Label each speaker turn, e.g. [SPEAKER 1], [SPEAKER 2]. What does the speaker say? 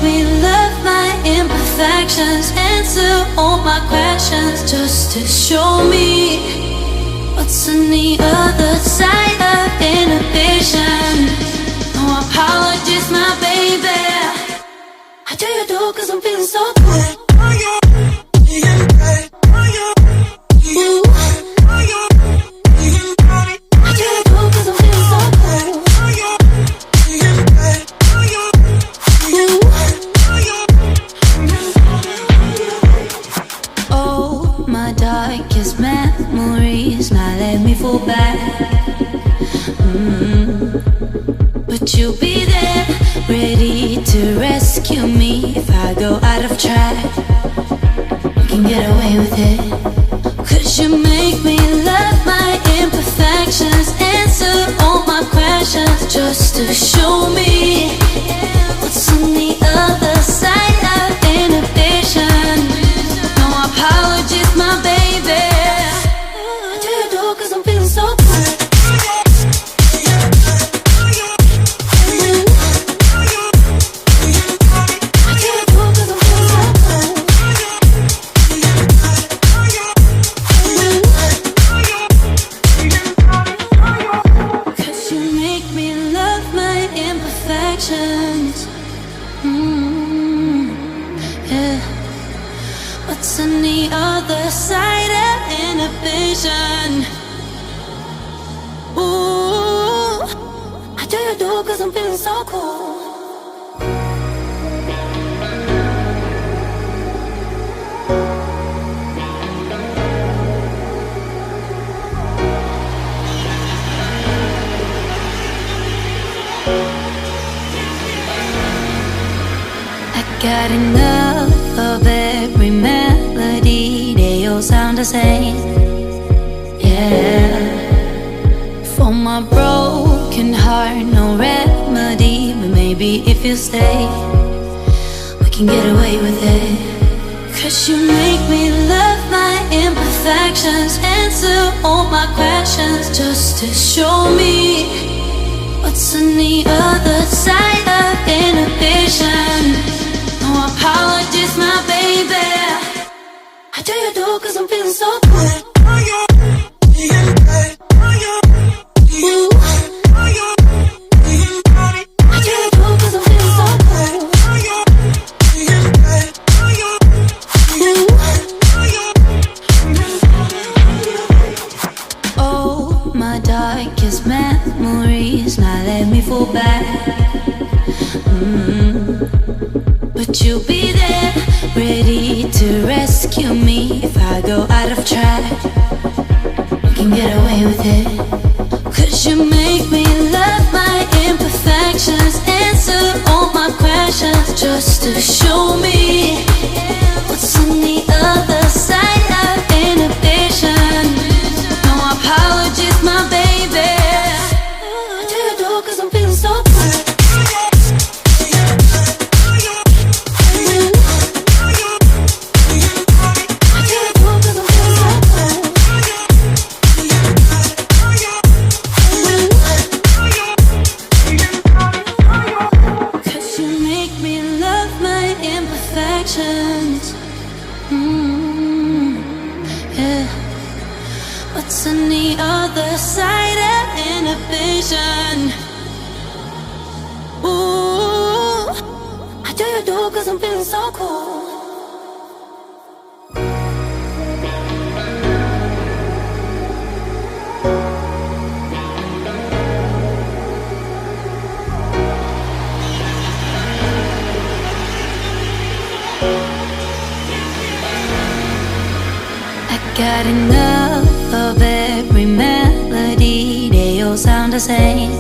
[SPEAKER 1] me love my imperfections, answer all my questions, just to show me what's on the other side of inhibition. No apologies, my baby. I do you do, cause I'm feeling so good. Darkest memories now let me fall back. But you'll be there, ready to rescue me if I go out of track. You can get away with it, cause you make me love my imperfections, answer all my questions, just to show me what's on the other side of inhibition. No apologies, my baby. I do you do, cause I'm feeling so good. I do you do, cause I'm feeling so good. Cause you make me love my imperfections. Yeah. What's on the other side of inhibition? Ooh, I do you do, cause I'm feeling so cool. I got enough of every melody, they all sound the same. Yeah. For my broken heart, no remedy, but maybe if you stay, we can get away with it. Cause you make me love my imperfections, answer all my questions, just to show me what's on the other side of inhibition. No apologies, my baby. I do you do, cause I'm feeling so good. Ooh. I do you do, cause I'm feeling so good. Ooh. Oh, my darkest memories now let me fall back. But you'll be there, ready to rescue me if I go out of track. You can get away with it, cause you make me love my imperfections, answer all my questions, just to show me what's on the other side of inhibition. No apologies, my baby. I do you do, cause I'm feeling so good. Yeah. What's on the other side of inhibition? Ooh, I do you do, cause I'm feeling so cool. Got enough of every melody, they all sound the same.